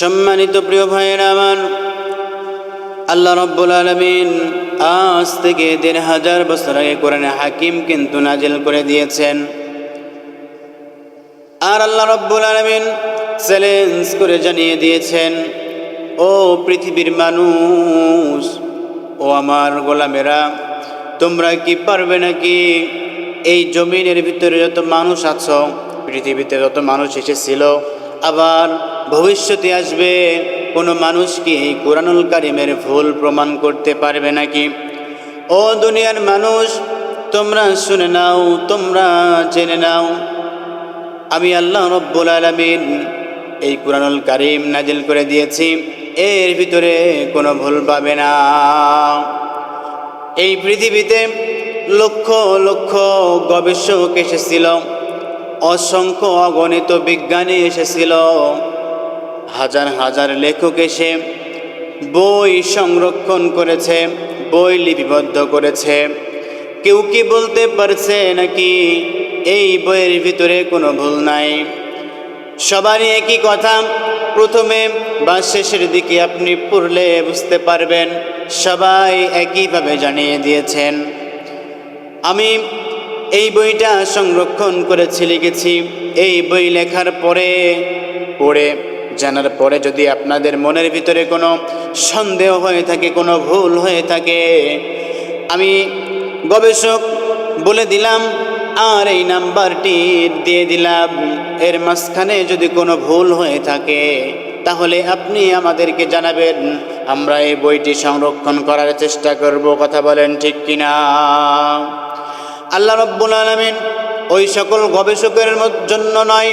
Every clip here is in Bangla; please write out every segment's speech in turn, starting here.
সম্মানিত প্রিয় ভাইয়েরা আমার, আল্লাহ রাব্বুল আলামিন আজ থেকে ১৫০০ বছর আগে কোরআনে হাকিম কিন্তু নাজিল করে দিয়েছেন। আর আল্লাহ রাব্বুল আলামিন চ্যালেঞ্জ করে জানিয়ে দিয়েছেন, ও পৃথিবীর মানুষ, ও আমার গোলামেরা, তোমরা কি পারবে নাকি এই জমিনের ভিতরে যত মানুষ আছো, পৃথিবীতে যত মানুষ এসেছিল, আবার ভবিষ্যতে আসবে, কোনো মানুষ কি এই কোরআনুল কারীমের ভুল প্রমাণ করতে পারবে নাকি? ও দুনিয়ার মানুষ, তোমরা শুনে নাও, তোমরা জেনে নাও, আমি আল্লাহ রাব্বুল আলামিন এই কোরআনুল কারীম নাজিল করে দিয়েছি, এর ভিতরে কোনো ভুল পাবে না। এই পৃথিবীতে লক্ষ লক্ষ গবেষক এসেছিল, অসংখ্য অগণিত বিজ্ঞানী এসেছিল, হাজার হাজার লেখক এসে বই সংরক্ষণ করেছে, বই লিপিবদ্ধ করেছে। কেউ কি বলতে পারছে নাকি এই বইয়ের ভিতরে কোনো ভুল নাই? সবারই একই কথা, প্রথমে বা শেষের দিকে আপনি পড়লে বুঝতে পারবেন, সবাই একইভাবে জানিয়ে দিয়েছেন। আমি এই বইটা সংরক্ষণ করেছি, লিখেছি। এই বই লেখার পরে, পড়ে জানার পরে যদি আপনাদের মনের ভিতরে কোনো সন্দেহ হয়ে থাকে, কোনো ভুল হয়ে থাকে, আমি গবেষক বলে দিলাম আর এই নাম্বারটি দিয়ে দিলাম। এর মাঝখানে যদি কোনো ভুল হয়ে থাকে তাহলে আপনি আমাদেরকে জানাবেন, আমরা এই বইটি সংরক্ষণ করার চেষ্টা করব। কথা বলেন ঠিক কিনা? আল্লাহ রাব্বুল আলামিন ওই সকল গবেষকের জন্য নয়,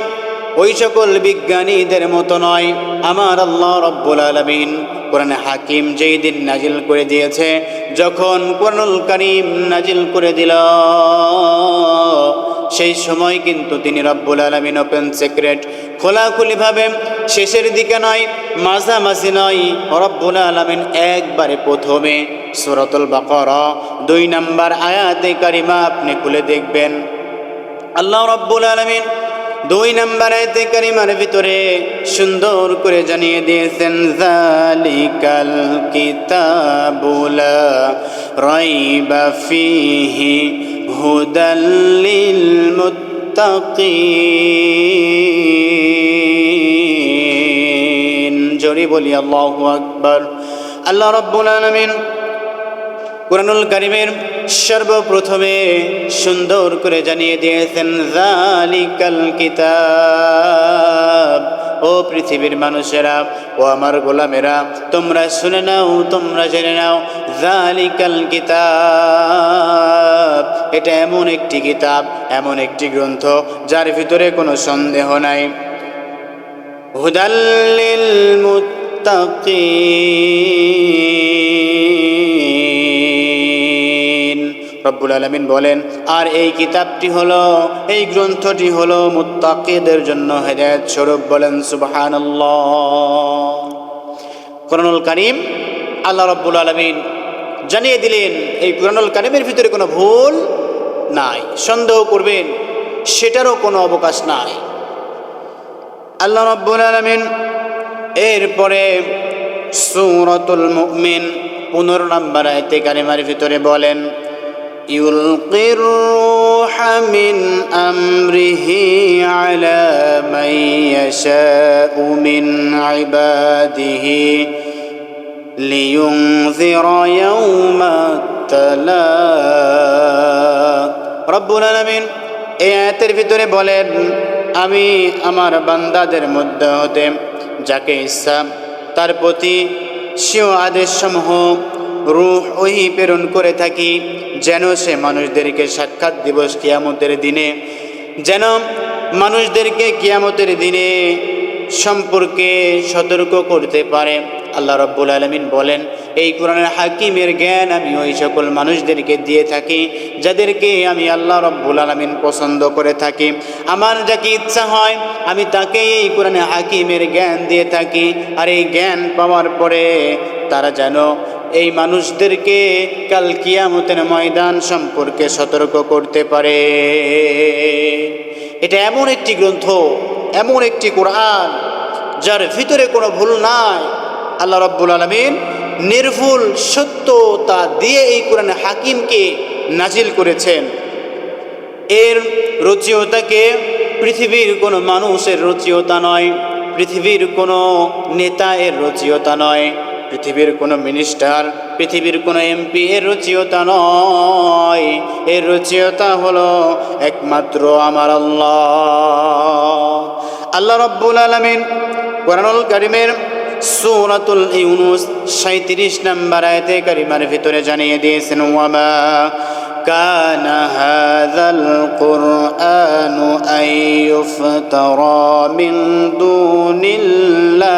ওই সকল বিজ্ঞানীদের মতো নয়, আমার আল্লাহ রাব্বুল আলামিন কোরআনে হাকিম যেই দিন নাজিল করে দিয়েছে, যখন কোরআনুল কারীম নাজিল করে দিল, সেই সময় কিন্তু তিনি রব্বুল আলামিন ওপেন সিক্রেট, খোলাখুলিভাবে, শেষের দিকে নয়, মাঝামাঝি নয়, রব্বুল আলামিন একবারে প্রথমে সূরাতুল বাকারা ২ নম্বর আয়াতে কারিমা আপনি খুলে দেখবেন, আল্লাহ রব্বুল আলামিন ২ নম্বর আয়াতে কারিমার ভিতরে সুন্দর করে জানিয়ে দিয়েছেন, যালিকাল কিতাবু লা রাইবা ফীহি হুদাল লিল মুত্তাকিন। জোরে বলি আল্লাহু আকবার। আল্লাহ রাব্বুল আলামিন কোরআনুল কারীমের সর্বপ্রথমে সুন্দর করে জানিয়ে দিয়েছেন, যালিকাল কিতাব, ও পৃথিবীর মানুষেরা, ও আমার গোলামেরা, তোমরা শুনে নাও, তোমরা জেনে নাও, যালিকাল কিতাব, এটা এমন একটি কিতাব, এমন একটি গ্রন্থ যার ভিতরে কোনো সন্দেহ নাই, হুদাল লিল মুত্তাকিন। রব্বুল আলামিন বলেন, আর এই কিতাবটি হলো, এই গ্রন্থটি হলো মুত্তাকিদের জন্য হেদায়েত স্বরূপ। বলেন সুবহানাল্লাহ। কোরআনুল কারীম আল্লাহ রাব্বুল আলামিন জানিয়ে দিলেন, এই কোরআনুল কারীমের ভিতরে কোনো ভুল নাই, সন্দেহ করবেন সেটারও কোনো অবকাশ নাই। আল্লাহ রাব্বুল আলামিন এরপরে সূরাতুল মুমিন ১৫ নম্বর আয়াতে কারিমার ভিতরে বলেন, ইউলকির রূহা মিন আমরিহি আলা মান ইয়াশাউ মিন ইবাদিহি লিয়ুনযিরা ইয়াউমাত তালাক। রব্বুল আলামিন এই আয়াতের ভিতরে বলেন, আমি আমার বান্দাদের মধ্যে হতে যাকে ইচ্ছা তার প্রতি স্বীয় আদেশসমূহ রূহ ওহী প্রেরণ করে থাকি, যেন সে মানুষদেরকে সাক্ষাৎ দিবস কিয়ামতের দিনে, যেন মানুষদেরকে কিয়ামতের দিনে সম্পর্কে সতর্ক করতে পারে। আল্লাহ রাব্বুল আলামিন বলেন, এই কোরআনের হাকিমের জ্ঞান আমি ওই সকল মানুষদেরকে দিয়ে থাকি যাদেরকে আমি আল্লাহ রাব্বুল আলামিন পছন্দ করে থাকি। আমার যাকে ইচ্ছা হয় আমি তাকে এই কোরআনে হাকিমের জ্ঞান দিয়ে থাকি। আর এই জ্ঞান পাওয়ার পরে তারা যেন এই মানুষদেরকে কাল কিয়ামতের ময়দান সম্পর্কে সতর্ক করতে পারে। এটা এমন একটি গ্রন্থ, এমন একটি কোরআন যার ভিতরে কোনো ভুল নাই। আল্লাহ রাব্বুল আলামিন নির্ভুল সত্যতা দিয়ে এই কোরআন হাকিমকে নাজিল করেছেন। এর রচয়িতাকে পৃথিবীর কোনো মানুষের রচয়িতা নয়, পৃথিবীর কোনো নেতা এর রচয়িতা নয়, পৃথিবীর কোনো মিনিস্টার, পৃথিবীর কোনো এমপি এর রচয়িতা নয়। এর রচয়িতা হলো একমাত্র আমার আল্লাহ। আল্লাহ রাব্বুল আলামিন কোরআনুল কারীমের সূরাতুল ইউনুস 37 নম্বর আয়াতে কারিমার ভিতরে জানিয়ে দিয়েছেন, ওয়ামা কানা হাযাল কুরআনু আন ইফতারা মিন দুনিল্লাহ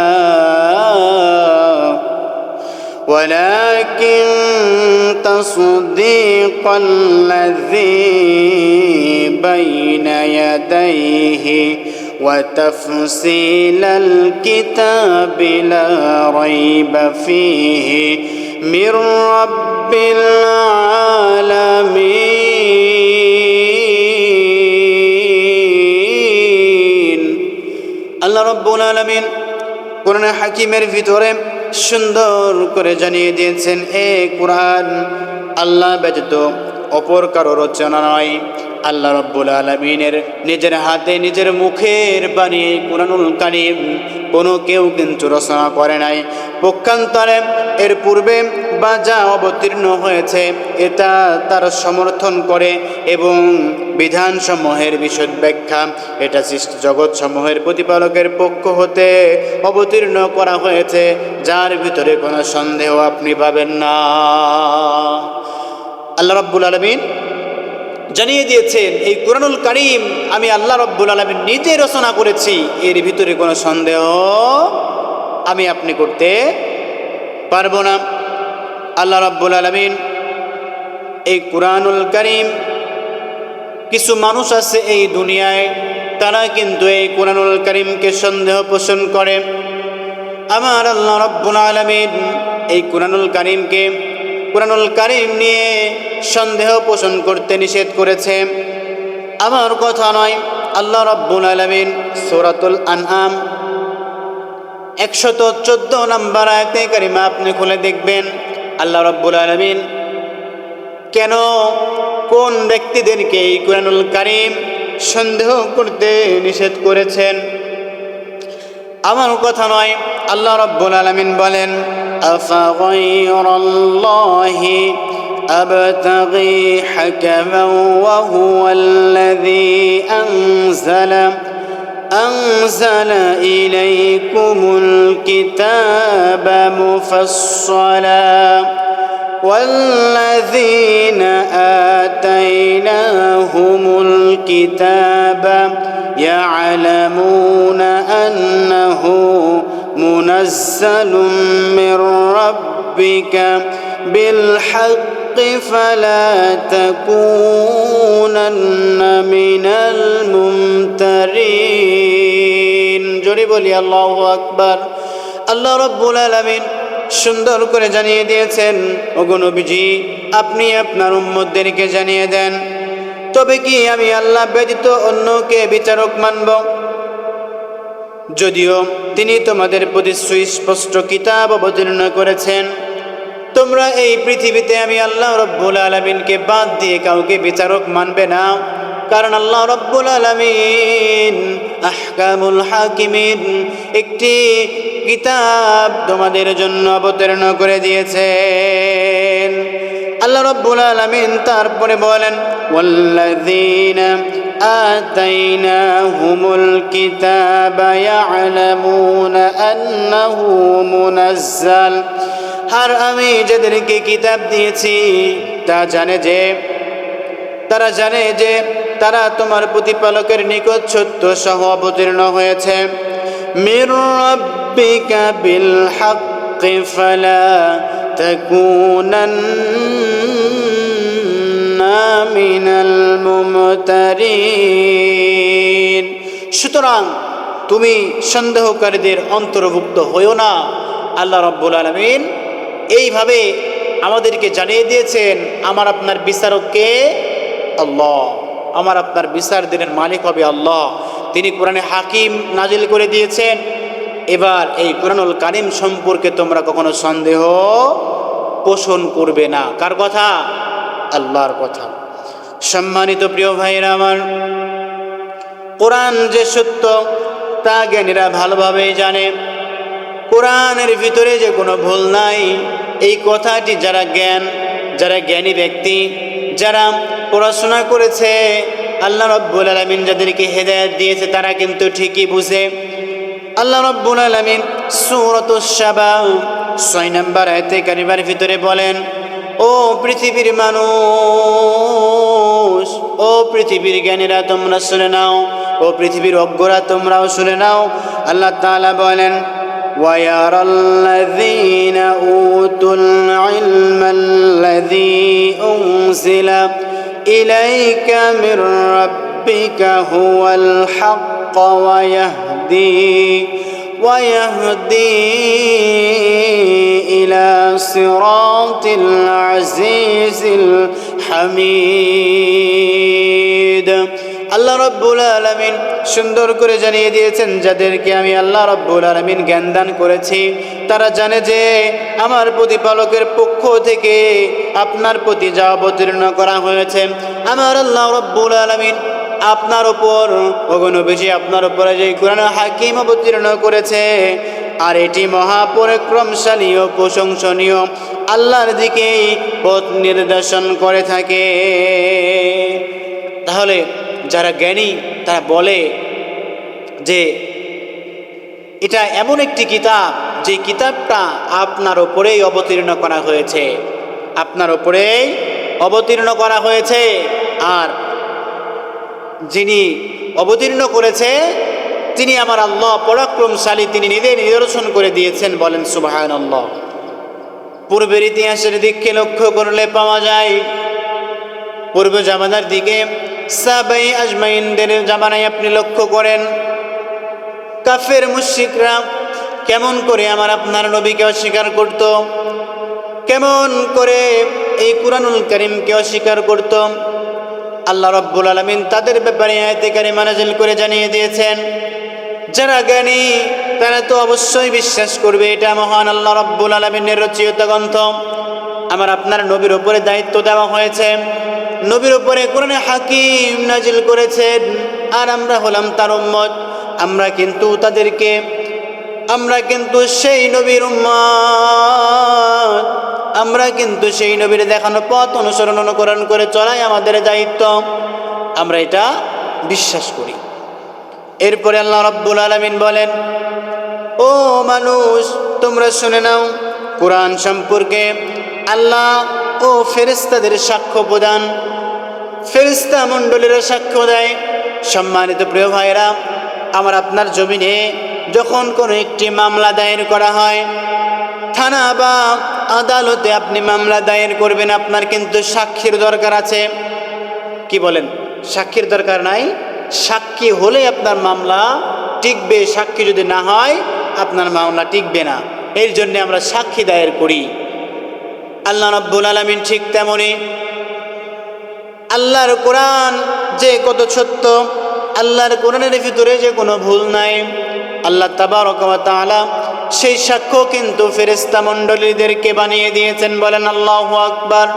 ওয়ালাকিন তাসদীকাল্লাযী বাইনা ইয়াদাইহি وتفصيل الكتاب لا ريب فيه من رب العالمين। আল্লাহ রাব্বুল আলামিন কোরআন হাকিমের ভিতরে সুন্দর করে জানিয়ে দিয়েছেন, এ কোরআন আল্লাহ ব্যতীত অপর কারো রচনা নয়। আল্লাহ রাব্বুল আলামিনের নিজের হাতে নিজের মুখের বাণী কোরআনুল কারীম কোনো কেউ কিন্তু রচনা করে নাই। পক্ষান্তরে এর পূর্বে বা যা অবতীর্ণ হয়েছে এটা তার সমর্থন করে এবং বিধানসমূহের বিশদ ব্যাখ্যা এটা সৃষ্টি জগৎসমূহের প্রতিপালকের পক্ষ হতে অবতীর্ণ করা হয়েছে, যার ভিতরে কোনো সন্দেহ আপনি পাবেন না। আল্লাহ রাব্বুল আলামিন জানিয়ে দিয়েছেন, এই কোরআনুল কারীম আমি আল্লাহ রাব্বুল আলামিন নিজে রচনা করেছি, এর ভিতরে কোনো সন্দেহ আমি আপনি করতে পারবো না। আল্লাহ রাব্বুল আলামিন এই কোরআনুল কারীম, কিছু মানুষ আছে এই দুনিয়ায় তারা কিন্তু এই কোরআনুল কারীমকে সন্দেহ পোষণ করে। আমার আল্লাহ রাব্বুল আলামিন এই কোরআনুল কারীমকে কোরআনুল কারীম নিয়ে সন্দেহ পোষণ করতে নিষেধ করেছে। আমার কথা নয়, আল্লাহ রাব্বুল আলামিন সূরাতুল আনআম 114 নম্বর আয়াতে কারিমা আপনি খুলে দেখবেন, আল্লাহ রাব্বুল আলামিন কেন কোন ব্যক্তিদেরকে এই কোরআনুল কারীম সন্দেহ করতে নিষেধ করেছেন। আমার কথা নয়, আল্লাহ রাব্বুল আলামিন বলেন, আফাগায়রাল্লাহি আবতাগি হাকামান ওয়া হুয়াল্লাযী আনজালা ইলাইকুমুল কিতাবা মুফাসসালা والذين آتيناهم الكتاب يعلمون أنه منزل من ربك بالحق فلا تكونن من الممترين। জোরে বলি আল্লাহু আকবার। আল্লাহ রাব্বুল আলামিন সুন্দর করে জানিয়ে দিয়েছেন, ওগো নবীজি আপনি আপনার উম্মতদেরকে জানিয়ে দেন, তবে কি আমি আল্লাহ ব্যতীত অন্যকে বিচারক মানব? যদিও তিনি তোমাদের প্রতি সুস্পষ্ট কিতাব অবতীর্ণ করেছেন, তোমরা এই পৃথিবীতে আমি আল্লাহ রাব্বুল আলামিনকে বাদ দিয়ে কাউকে বিচারক মানবে না, কারণ আল্লাহ রাব্বুল আলামিন আহকামুল হাকিমিন একটি কিতাব তোমাদের জন্য অবতীর্ণ করে দিয়েছেন। আল্লাহ রাব্বুল আলামিন তারপরে বলেন, ওয়াল্লাযীনা আতাইনাহুমুল কিতাবা ইয়ালামুনা আন্নাহু মুনাজ্জাল। আর আমি যাদেরকে কিতাব দিয়েছি তারা জানে যে তারা তোমার প্রতিপালকের নিকট সত্য সহ অবতীর্ণ হয়েছে। মির রাব্বিকা বিল হাক্কি ফালা তাকুনান্না মিনাল মুমতারিন। সুতরাং তুমি সন্দেহকারীদের অন্তর্ভুক্ত হইও না। আল্লাহ রাব্বুল আলামিন এইভাবে আমাদেরকে জানিয়ে দিয়েছেন, আমার আপনার বিচারক কে? আল্লাহ। আমার আপনার বিচার দিনের মালিক হবে আল্লাহ। তিনি কোরআনে হাকিম নাজিল করে দিয়েছেন। এবার এই কুরআনুল কারীম সম্পর্কে তোমরা কখনো সন্দেহ পোষণ করবে না। কার কথা? আল্লাহর কথা। সম্মানিত প্রিয় ভাইরা আমার, কোরআন যে সত্য তা জ্ঞানীরা ভালোভাবেই জানে। কোরআনের ভিতরে যে কোনো ভুল নাই, এই কথাটি যারা জ্ঞানী ব্যক্তি, যারা পড়াশোনা করেছে, আল্লাহ রাব্বুল আলামিন যাদেরকে হেদায়েত দিয়েছে, তারা কিন্তু ঠিকই বুঝে। আল্লাহ রাব্বুল আলামিন সূরাতুস সাবা 6 নম্বর আয়াতে কারিমার ভিতরে বলেন, ও পৃথিবীর মানুষ, ও পৃথিবীর জ্ঞানীরা তোমরা শুনে নাও, ও পৃথিবীর অজ্ঞরা তোমরাও শুনে নাও। আল্লাহ তাআলা বলেন, وَيَرَى الَّذِينَ أُوتُوا الْعِلْمَ الَّذِي أُنزِلَ إِلَيْكَ مِنْ رَبِّكَ هُوَ الْحَقُّ وَيَهْدِي إِلَى صِرَاطِ الْعَزِيزِ الْحَمِيدِ। আল্লাহ রাব্বুল আলামিন সুন্দর করে জানিয়ে দিয়েছেন, যাদেরকে আমি আল্লাহ রাব্বুল আলামিন জ্ঞান দান করেছি, তারা জানে যে আমার প্রতিপালকের পক্ষ থেকে আপনার প্রতি যা অবতীর্ণ করা হয়েছে, আমার আল্লাহ রাব্বুল আলামিন আপনার উপর অগণবেশী আপনার উপরে যে কুরআন হাকিম অবতীর্ণ করেছে, আর এটি মহাপরাক্রমশালী ও প্রশংসনীয়, আল্লাহর দিকেই পথ নির্দেশন করে থাকে। তাহলে যারা জ্ঞানী তারা বলে যে এটা এমন একটি কিতাব, যে কিতাবটা আপনার উপরেই অবতীর্ণ করা হয়েছে, আপনার উপরেই অবতীর্ণ করা হয়েছে, আর যিনি অবতীর্ণ করেছে তিনি আমার আল্লাহ পরাক্রমশালী, তিনি নিজে নিদর্শন করে দিয়েছেন। বলেন সুবহানাল্লাহ। পূর্বের ইতিহাসের দিকে লক্ষ্য করলে পাওয়া যায়, পূর্ব জামানার দিকে সাহাবায়ে আজমাইনদের জামানায় আপনি লক্ষ্য করেন, কাফের মুশরিকরা কেমন করে আমার আপনার নবীকে অস্বীকার করত, কেমন করে এই কুরআনুল কারীমকে অস্বীকার করত। আল্লাহ রাব্বুল আলামিন তাদের ব্যাপারে আয়াতে কারিমা নাযিল করে জানিয়ে দিয়েছেন, যারা জ্ঞানী তারা তো অবশ্যই বিশ্বাস করবে এটা মহান আল্লাহ রাব্বুল আলামিনের রচিত গ্রন্থ। আমার আপনার নবীর উপরে দায়িত্ব দেওয়া হয়েছে, নবীর উপরে কোরআনে হাকিম নাজিল করেছেন, আর আমরা হলাম তার উম্মত। আমরা কিন্তু সেই নবীর উম্মত, আমরা কিন্তু সেই নবীর দেখানো পথ অনুকরণ করে চলাই আমাদের দায়িত্ব, আমরা এটা বিশ্বাস করি। এরপরে আল্লাহ রাব্বুল আলামিন বলেন, ও মানুষ তোমরা শুনে নাও, কোরআন সম্পর্কে আল্লাহ ও ফেরেশতাদের সাক্ষ্য প্রদান, ফেরেশতা মণ্ডলীরা সাক্ষ্য দেয়। সম্মানিত প্রিয় ভাইরা, আমার আপনার জমিনে যখন কোনো একটি মামলা দায়ের করা হয়, থানা বা আদালতে আপনি মামলা দায়ের করবেন, আপনার কিন্তু সাক্ষীর দরকার আছে। কি বলেন? সাক্ষীর দরকার নাই? সাক্ষী হলে আপনার মামলা টিকবে, সাক্ষী যদি না হয় আপনার মামলা টিকবে না। এর জন্য আমরা সাক্ষী দায়ের করি। আল্লাহ রাব্বুল আলামিন ঠিক তেমনি আল্লাহর কোরআন যে কত সত্য, আল্লাহর কোরআনের ভিতরে যে কোনো ভুল নাই, আল্লাহ তাবারক ওয়া তাআলা সেই সাক্ষ্য কিন্তু ফেরেশতা মণ্ডলীদেরকে বানিয়ে দিয়েছেন। বলেন আল্লাহু আকবার।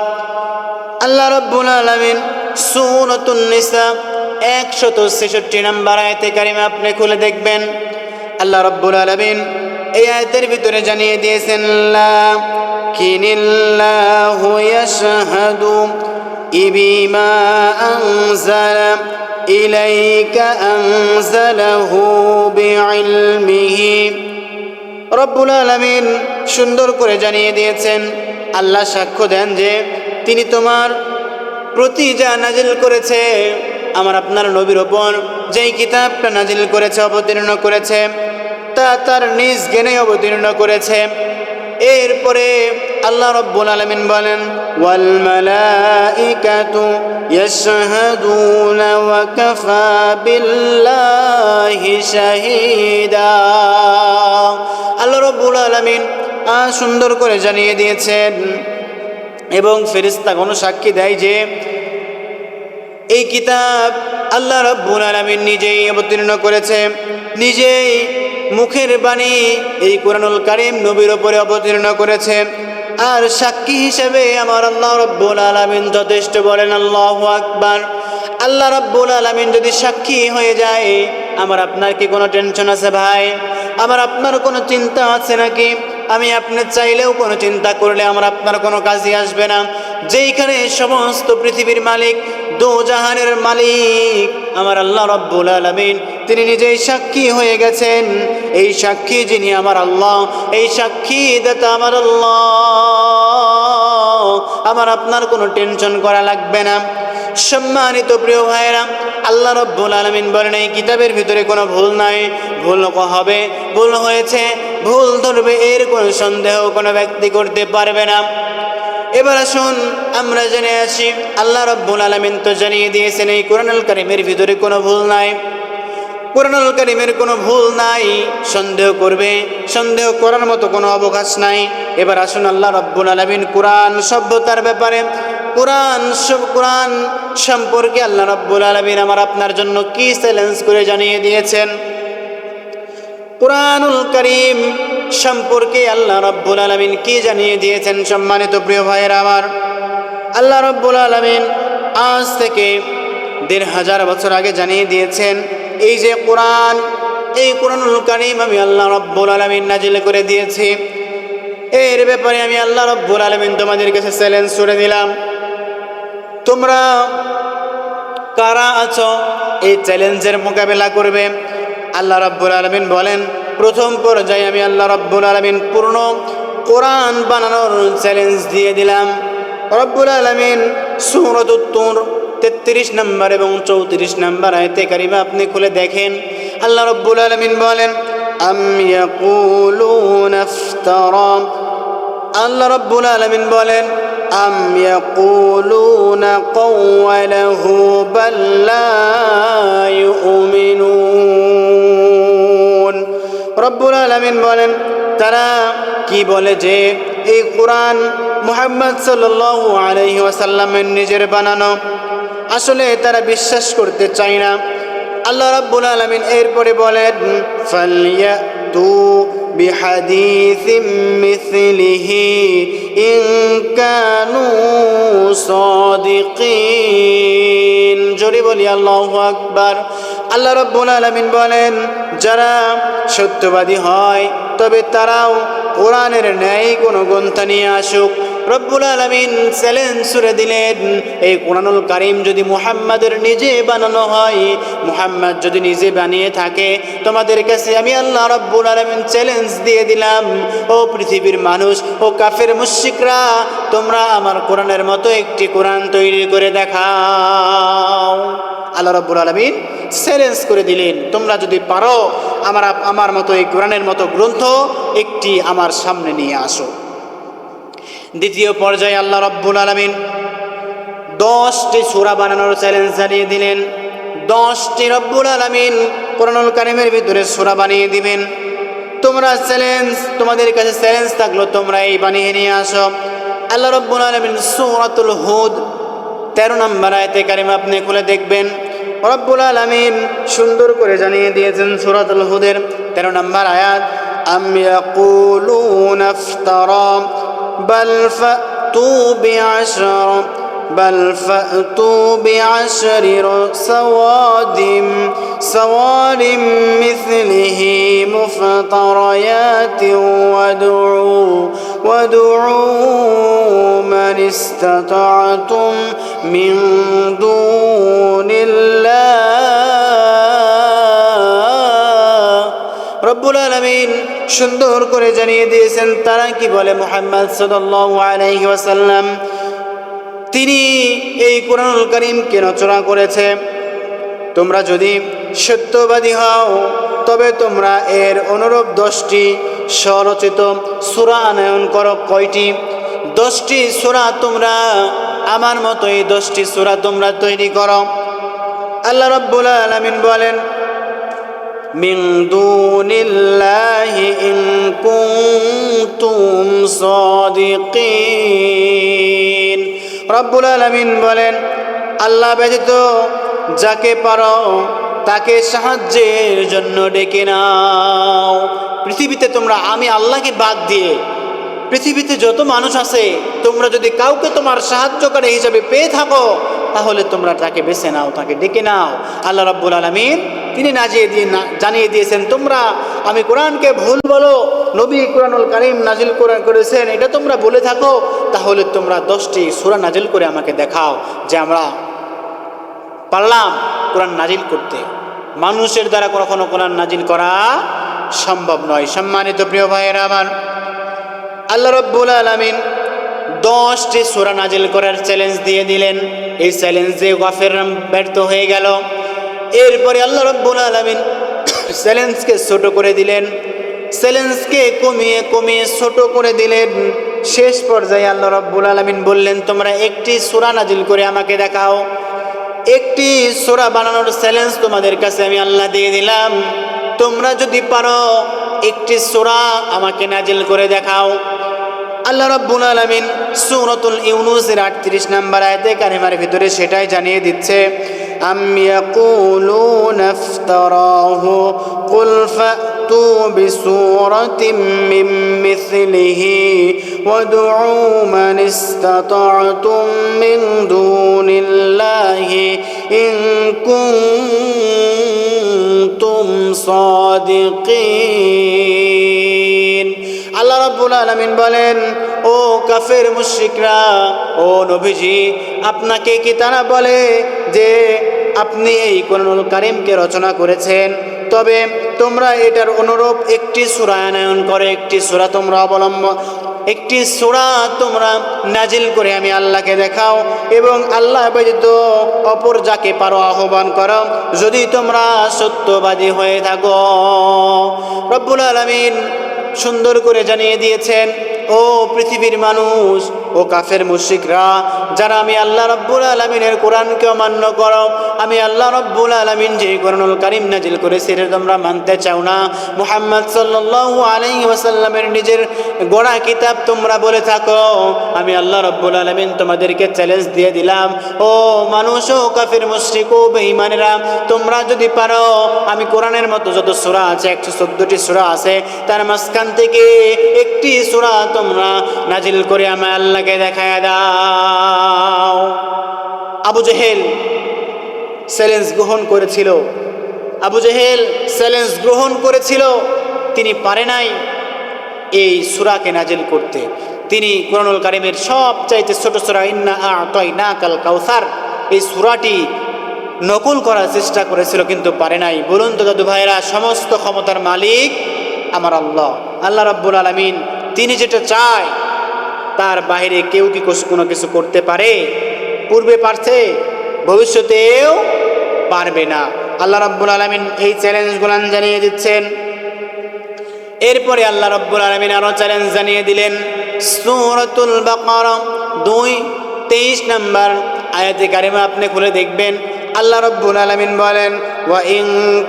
আল্লাহ রাব্বুল আলামিন সূরাতুন নিসা 166 নম্বর আয়াতে কারিমা আপনি খুলে দেখবেন, আল্লাহ রাব্বুল আলামিন এই আয়াতের ভিতরে জানিয়ে দিয়েছেন, লাকিনিল্লাহু ইয়াশহাদু বিমা আনজালা ইলাইকা আনজালাহু বিইলমিহি। রব্বুল আলামিন সুন্দর করে জানিয়ে দিয়েছেন, আল্লাহ সাক্ষ্য দেন যে তিনি তোমার প্রতি যা নাজিল করেছে, আমার আপনার নবীর ওপর যেই কিতাবটা নাজিল করেছে, অবতীর্ণ করেছে, তা তার নিজ জ্ঞানে অবতীর্ণ করেছে। এরপরে আল্লাহ রব্বুল আলামিন বলেন, ওয়াল মালাইকাতু ইয়াশহাদুনা ওয়া কাফা বিল্লাহি শাহিদা। আল্লাহ রব্বুল আলামিন সুন্দর করে জানিয়ে দিয়েছেন, এবং ফেরেশতাগণ সাক্ষী দেয় যে এই কিতাব আল্লাহ রাব্বুল আলামিন নিজেই অবতীর্ণ করেছে, নিজেই মুখের বাণী এই কোরআনুল কারীম নবীর উপরে অবতীর্ণ করেছে। আর সাক্ষী হিসেবে আমার আল্লাহ রাব্বুল আলামিন যথেষ্ট, বলেন আল্লাহু আকবার। আল্লাহ রাব্বুল আলামিন যদি সাক্ষী হয়ে যায়, আমার আপনার কি কোনো টেনশন আছে ভাই? আমার আপনার কোনো চিন্তা আছে নাকি? আমি আপনি চাইলেও কোনো চিন্তা করলে আমার আপনার কোনো কাজই আসবে না। যেইখানে সমস্ত পৃথিবীর মালিক, দোজাহানের মালিক আমার আল্লাহ রাব্বুল আলামিন, তিনি নিজেই সাক্ষী হয়ে গেছেন। এই সাক্ষী যিনি আমার আল্লাহ, এই সাক্ষী দাতা আমার আল্লাহ, আমার আপনার কোনো টেনশন করা লাগবে না। সম্মানিত প্রিয় ভাইরা, আল্লাহ রাব্বুল আলামিন বলেন এই কিতাবের ভিতরে কোনো ভুল নাই। ভুল হবে, ভুল হয়েছে, ভুল ধরবে, এর কোনো সন্দেহ কোনো ব্যক্তি করতে পারবে না। এবার আসুন আমরা জেনে আসি, আল্লাহ রাব্বুল আলামিন তো জানিয়ে দিয়েছেন এই কোরআনুল কারীমের ভিতরে কোনো ভুল নাই। কোরআনুল কারীমের কোনো ভুল নাই, সন্দেহ করবে, সন্দেহ করার মতো কোনো অবকাশ নাই। এবার আসুন আল্লাহ রাব্বুল আলামিন কোরআন সভ্যতার ব্যাপারে, কোরআন সম্পর্কে আল্লাহ রাব্বুল আলামিন আমার আপনার জন্য কি চ্যালেঞ্জ করে জানিয়ে দিয়েছেন। কোরআনুল কারীম সম্পর্কে আল্লাহ রাব্বুল আলামিন কি জানিয়ে দিয়েছেন। সম্মানিত প্রিয় ভাইয়েরা আমার, আল্লাহ রাব্বুল আলামিন আজ থেকে ১৫০০ বছর আগে জানিয়ে দিয়েছেন এই যে কোরআন, এই কোরআনুল কারীম আমি আল্লাহ রাব্বুল আলামিন নাজিল করে দিয়েছি। এর ব্যাপারে আমি আল্লাহ রাব্বুল আলামিন তোমাদের কাছে চ্যালেঞ্জ ছুড়ে দিলাম। তোমরা কারা আছো এই চ্যালেঞ্জের মোকাবেলা করবে? আল্লাহ রাব্বুল আলামিন বলেন, প্রথম পর্যায়ে আমি আল্লাহ রাব্বুল আলামিন পূর্ণ কোরআন বানানোর চ্যালেঞ্জ দিয়ে দিলাম। রাব্বুল আলামিন সূরাতুত তুর ৩৩ নম্বর এবং ৩৪ নম্বর আয়াতে কারিমা আপনি খুলে দেখেন। আল্লাহ রাব্বুল আলামিন বলেন, আম ইয়াকুলুনা ইফতারা। আল্লাহ রাব্বুল আলামিন বলেন, আম ইয়াকুলুনা কাওয়ালাহু বাল লা ইউমিনুন। রব্বুল আলামিন বলেন, তারা কি বলে যে এই কোরআন মুহাম্মদ সাল্লাল্লাহু আলাইহি ওয়াসাল্লামের নিজের বানানো। আসলে তারা বিশ্বাস করতে চায় না। আল্লাহ রাব্বুল আলামিন এরপরে বলেন, ফালইয়াতু বিহাদিসিম মিসলিহি ইন কানু সাদিকিন। জোরে বলি আল্লাহু আকবার। আল্লাহ রাব্বুল আলামিন বলেন, যারা সত্যবাদী হয় তবে তারাও কোরআনের ন্যায় কোনো গ্রন্থ নিয়ে আসুক। রব্বুল আলামিন চ্যালেঞ্জ ছুড়ে দিলেন, এই কোরআনুল কারীম যদি মুহাম্মাদের নিজে বানানো হয়, মুহাম্মদ যদি নিজে বানিয়ে থাকে, তোমাদের কাছে আমি আল্লাহ রব্বুল আলামিন চ্যালেঞ্জ দিয়ে দিলাম, ও পৃথিবীর মানুষ, ও কাফের মুশরিকরা, তোমরা আমার কোরআনের মতো একটি কোরআন তৈরি করে দেখাও। আল্লাহ রব্বুল আলামিন চ্যালেঞ্জ করে দিলেন, তোমরা যদি পারো আমার মতো এই কোরআনের মতো গ্রন্থ একটি আমার সামনে নিয়ে আসো। দ্বিতীয় পর্যায়ে আল্লাহ রাব্বুল আলামিন 10টি সূরা বানানোর চ্যালেঞ্জ জানিয়ে দিলেন। 10টি রব্বুল আলামিন কোরআনুল কারীমের ভিতরে সূরা বানিয়ে দিবেন। তোমরা চ্যালেঞ্জ, তোমাদের কাছে চ্যালেঞ্জ থাকলো, তোমরা এই বানিয়ে নিয়ে আসো। আল্লাহ রাব্বুল আলামিন সূরাতুল হুদ 13 নম্বর আয়াতে কারিমা আপনি খুলে দেখবেন। রব্বুল আলামিন সুন্দর করে জানিয়ে দিয়েছেন সূরাতুল হুদের 13 নম্বর আয়াত, আম ইয়াকুলুনা ইফতারা بل فأتوا بعشر سوار مثله مفتريات وادعوا من استطعتم من دون الله। রব্বুল আলামিন সুন্দর করে জানিয়ে দিয়েছেন তারা কি বলে। মুহাম্মদ সাল্লাল্লাহু আলাইহি ওয়াসাল্লাম তিনি এই কোরআনুল কারীমকে রচনা করেছে। তোমরা যদি সত্যবাদী হও তবে তোমরা এর অনুরূপ 10টি স্বরচিত সূরা আনয়ন করো। কয়টি? 10টি সূরা। তোমরা আমার মতো এই 10টি সূরা তোমরা তৈরি করো। আল্লাহ রাব্বুল আলামিন বলেন, মিন দুনিল্লাহি ইন কুনতুম সাদিকিন। রব্বুল আলামিন বলেন, আল্লাহ ব্যতীত যাকে পারো তাকে সাহায্যের জন্য ডেকে নাও। পৃথিবীতে তোমরা আমি আল্লাহকে বাদ দিয়ে পৃথিবীতে যত মানুষ আছে, তোমরা যদি কাউকে তোমার সাহায্যকারী হিসাবে পেয়ে থাকো, তাহলে তোমরা তাকে বেছে নাও, তাকে ডেকে নাও। আল্লাহ রাব্বুল আলামিন তিনি জানিয়ে দিয়েছেন, তোমরা আমি কোরআনকে ভুল বলো, নবী কোরআনুল কারীম নাজিল করেছেন এটা তোমরা বলে থাকো, তাহলে তোমরা 10টি সূরা নাজিল করে আমাকে দেখাও যে আমরা পারলাম কোরআন নাজিল করতে। মানুষের দ্বারা কখনো কোরআন নাজিল করা সম্ভব নয়। সম্মানিত প্রিয় ভাইয়েরা আমার, আল্লাহ রাব্বুল আলামিন 10টি সূরা নাজিল করার চ্যালেঞ্জ দিয়ে দিলেন। এই চ্যালেঞ্জে কাফেররা ব্যর্থ হয়ে গেল। এরপরে আল্লাহ রাব্বুল আলামিন চ্যালেঞ্জকে ছোট করে দিলেন, চ্যালেঞ্জকে কমিয়ে ছোট করে দিলেন। শেষ পর্যায়ে আল্লাহ রাব্বুল আলামিন বললেন, তোমরা একটি সূরা নাজিল করে আমাকে দেখাও। একটি সূরা বানানোর চ্যালেঞ্জ তোমাদের কাছে আমি আল্লাহ দিয়ে দিলাম। তোমরা যদি পারো একটি সূরা আমাকে নাজিল করে দেখাও। আল্লাহ রাব্বুল আলামিন সূরাতুল ইউনূসের 38 নম্বর আয়াতে কারিমার ভিতরে সেটাই জানিয়ে দিচ্ছে, আম ইয়াকুলুনা ইফতারাহু কুল ফাতু বিসূরাতিম মিন মিসলিহি ওয়াদউ মান ইসতাতা'তুম মিন দুনিল্লাহি ইন কুনতুম সাদিকিন। আল্লাহ রাব্বুল আলামিন বলেন, ও কাফের মুশরিকরা, ও নবীজি, আপনাকে কি তারা বলে যে আপনি এই কোরআনুল কারীমকে রচনা করেছেন? তবে তোমরা এটার অনুরূপ একটি সূরা আনয়ন করে একটি সূরা তোমরা নাজিল করে আমি আল্লাহকে দেখাও এবং আল্লাহ ব্যতীত অপর যাকে পারো আহ্বান করো, যদি তোমরা সত্যবাদী হয়ে থাকো। রব্বুল আলামিন সুন্দর করে জানিয়ে দিয়েছেন, ও পৃথিবীর মানুষ, ও কাফের মুশরিকরা, যারা আমি আল্লাহ রাব্বুল আলামিনের কোরআনকে অমান্য করো, আমি আল্লাহ রাব্বুল আলামিন যে কোরআনুল কারীম নাজিল করেছে এটা তোমরা মানতে চাও না, মুহাম্মদ সাল্লাল্লাহু আলাইহি ওয়াসাল্লামের নিজের গড়া কিতাব তোমরা বলে থাকো, আমি আল্লাহ রাব্বুল আলামিন তোমাদেরকে চ্যালেঞ্জ দিয়ে দিলাম, ও মানুষ, ও কাফের মুশরিক, ও বেঈমানেরা, তোমরা যদি পারো আমি কোরআনের মতো যত সূরা আছে 114টি সূরা আছে, তার মাঝখান থেকে একটি সূরা তোমরা নাজিল করে আমার আল্লাহকে দেখায়া দাও। আবু জেহেল চ্যালেঞ্জ গ্রহণ করেছিল, তিনি পারে নাই এই সূরাকে নাজিল করতে। তিনি কোরআনুল কারীমের সবচাইতে ছোট সূরা ইন্না আ'তাইনাকাল কাউসার এই সূরাটি নকল করার চেষ্টা করেছিল, কিন্তু পারে নাই। বলুন তো দাদু ভাইরা, সমস্ত ক্ষমতার মালিক আমার আল্লাহ রাব্বুল আলামিন। তিনি যেটা চায় তার বাইরে কেউ কি কোনো কিছু করতে পারে? পূর্বে পারছে, ভবিষ্যতেও পারবে না। আল্লাহ রাব্বুল আলামিন এই চ্যালেঞ্জগুলো জানিয়ে দিচ্ছেন। এরপরে আল্লাহ রাব্বুল আলামিন আরো চ্যালেঞ্জ জানিয়ে দিলেন। সূরাতুল বাকারা 2:23 নম্বর আয়াতে কারিমা আপনি খুলে দেখবেন, আল্লাহ রাব্বুল আলামিন বলেন, ওয়া ইন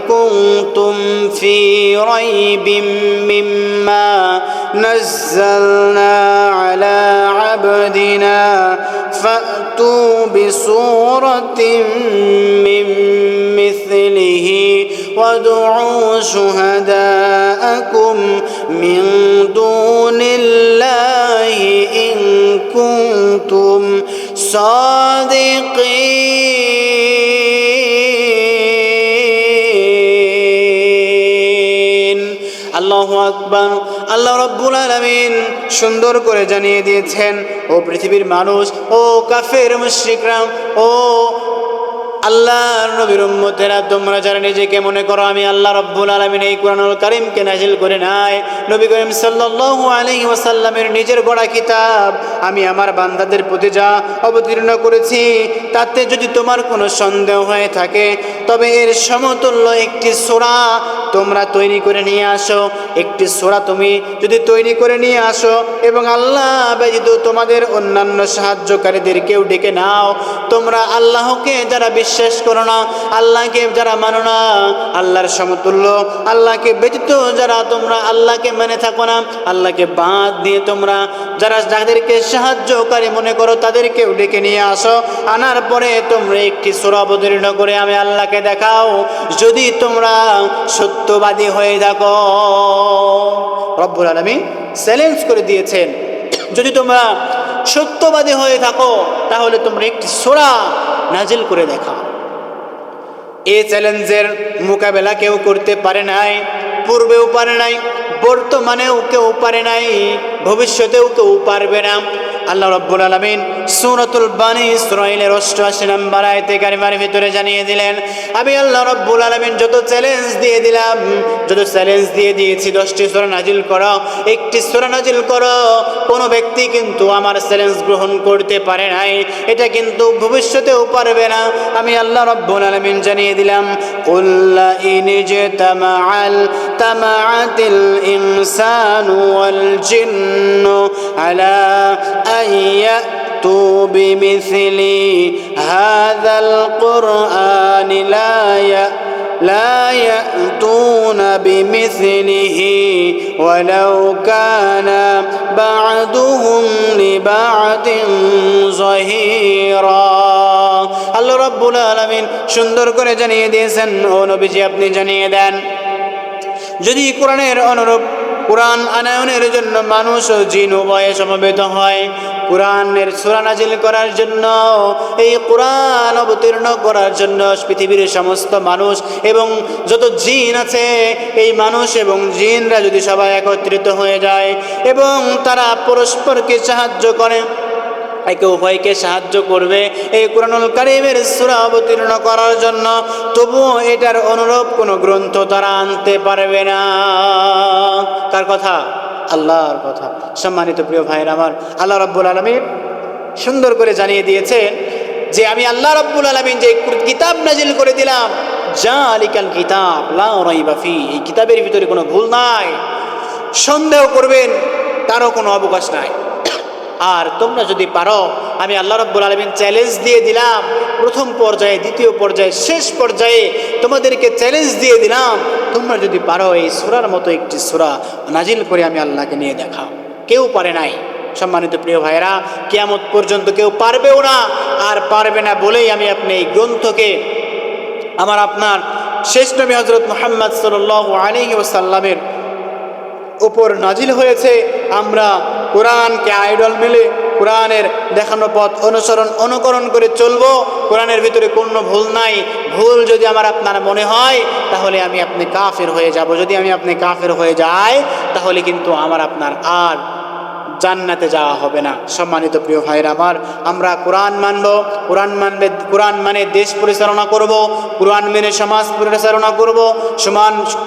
কুনতুম ফি রাইবিম মিম্মা নাযালনা আলা আবদিনা ফাতু বিসূরাতিন মিন মিসলিহি ওয়াদউ শুহাদাআকুম মিন দুনিল্লাহি ইন কুনতুম সাদিকিন। আল্লাহু আকবার। আল্লাহ রাব্বুল আলামিন সুন্দর করে জানিয়ে দিয়েছেন, ও পৃথিবীর মানুষ, ও কাফের মুশরিকরা, ও আল্লাহর নবীর উম্মতেরা, তোমরা যারা নিজেকে মনে করো আমি আল্লাহ রাব্বুল আলামিন এই কোরআনুল কারীমকে নাজিল করে নাই, নবী করিম সাল্লাল্লাহু আলাইহি ওয়াসাল্লামের নিজের গড়া কিতাব আমি আমার বান্দাদের প্রতি যা অবতীর্ণ করেছি, তাতে যদি তোমার কোনো সন্দেহ হয়ে থাকে, তবে এর সমতুল্য একটি সূরা তোমরা তৈরি করে নিয়ে আসো। একটি সূরা তুমি যদি তৈরি করে নিয়ে আসো এবং আল্লাহ ব্যতীত তোমাদের অন্যান্য সাহায্যকারীদেরকেও ডেকে নাও, তোমরা আল্লাহকে যারা বিশ্বাস করো না, আল্লাহকে যারা মানো না, আল্লাহর সমতুল্য আল্লাহকে ব্যতীত যারা তোমরা আল্লাহকে মেনে থাকো না, আল্লাহকে বাদ দিয়ে তোমরা যারা যাদেরকে সাহায্যকারী মনে করো তাদেরকেও ডেকে নিয়ে আসো, আনার পরে তোমরা একটি সূরা অবতীর্ণ করে আমি আল্লাহকে দেখাও যদি তোমরা সত্যবাদী হয়ে থাকো। রব্বুল আলামিন চ্যালেঞ্জ করে দিয়েছেন, যদি তোমরা সত্যবাদী হয়ে থাকো তাহলে তোমরা একটি সূরা নাজিল করে দেখাও। এই চ্যালেঞ্জের মোকাবেলা কেউ করতে পারে নাই, পূর্বেও পারে নাই, বর্তমানেও কেউ পারে নাই, ভবিষ্যতেও কেউ পারবে না। আল্লাহ রাব্বুল আলামিন সূরাতুল বানী ইসরাঈলের 88 নম্বর আয়াতে কারিমার ভিতরে জানিয়ে দিলেন, আমি আল্লাহ রাব্বুল আলামিন যত চ্যালেঞ্জ দিয়ে দিলাম, যত চ্যালেঞ্জ দিয়ে দিয়েছি 10টি সূরা নাজিল করো, একটি সূরা নাজিল করো, কোনো ব্যক্তি কিন্তু আমার চ্যালেঞ্জ গ্রহণ করতে পারে নাই, এটা কিন্তু ভবিষ্যতেও পারবে না। আমি আল্লাহ রাব্বুল আলামিন জানিয়ে দিলাম, কুল্লা তামাআতিল ইনসানু ওয়াল জিন্নু আলা يأتوا بمثل هذا القرآن لا يأتون بمثله ولو كان بعضهم لبعض ظهيرا। আল্লাহ রাব্বুল আলামিন সুন্দর করে জানিয়ে দিয়েছেন, ও নবীজি আপনি জানিয়ে দেন, যদি কোরআনের অনুরূপ কোরআন আনয়নের জন্য মানুষ ও জিন উভয়ে সমবেত হয়, কোরআনের সূরা নাজিল করার জন্য, এই কোরআন অবতীর্ণ করার জন্য পৃথিবীর সমস্ত মানুষ এবং যত জিন আছে, এই মানুষ এবং জিনরা যদি সবাই একত্রিত হয়ে যায় এবং তারা পরস্পরকে সাহায্য করে, একে উভয়কে সাহায্য করবে এই কুরআনুল কারীমের সূরা অবতীর্ণ করার জন্য, তবুও এটার অনুরূপ কোনো গ্রন্থ তারা আনতে পারবে না। কার কথা? আল্লাহর কথা। সম্মানিত প্রিয় ভাইরা আমার, আল্লাহ রাব্বুল আলামিন সুন্দর করে জানিয়ে দিয়েছেন যে আমি আল্লাহ রাব্বুল আলামিন যে কিতাব নাজিল করে দিলাম, জালিকাল কিতাব লা রাইবা ফি, এই কিতাবের ভিতরে কোনো ভুল নাই, সন্দেহ করবেন তারও কোনো অবকাশ নাই। আর তোমরা যদি পারো, আমি আল্লাহ রাব্বুল আলামিন চ্যালেঞ্জ দিয়ে দিলাম, প্রথম পর্যায়ে, দ্বিতীয় পর্যায়ে, শেষ পর্যায়ে তোমাদেরকে চ্যালেঞ্জ দিয়ে দিলাম, তোমরা যদি পারো এই সূরার মতো একটি সূরা নাজিল করে আমি আল্লাহকে নিয়ে দেখাও। কেউ পারে নাই। সম্মানিত প্রিয় ভাইরা, কিয়ামত পর্যন্ত কেউ পারবেও না, আর পারবে না বলেই আমি আপনি এই গ্রন্থকে আমার আপনার শেষ নবী হযরত মুহাম্মদ সাল্লাল্লাহু আলাইহি ওয়াসাল্লামের উপর নাজিল হয়েছে। আমরা কোরআনকে আইডল মেলে কোরআনের দেখানো পথ অনুকরণ করে চলবো। কোরআনের ভিতরে কোনো ভুল নাই। ভুল যদি আমার আপনার মনে হয় তাহলে আমি আপনি কাফের হয়ে যাব। যদি আমি আপনি কাফের হয়ে যাই তাহলে কিন্তু আমার আপনার আর জান্নাতে যাওয়া হবে না। সম্মানিত প্রিয় ভাইরা আমার, আমরা কোরআন মানব, কোরআন মানে দেশ পরিচালনা করব, কোরআন মেনে সমাজ পরিচালনা করব,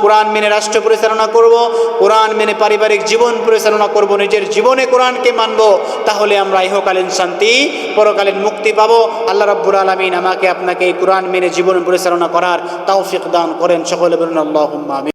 কোরআন মেনে রাষ্ট্র পরিচালনা করব, কোরআন মেনে পারিবারিক জীবন পরিচালনা করব, নিজের জীবনে কোরআনকে মানব। তাহলে আমরা ইহকালীন শান্তি, পরকালীন মুক্তি পাবো। আল্লাহ রাব্বুল আলামিন আমাকে আপনাকে এই কোরআন মেনে জীবন পরিচালনা করার তৌফিক দান করেন। সকলে বলুন আল্লাহুম্মা আমিন।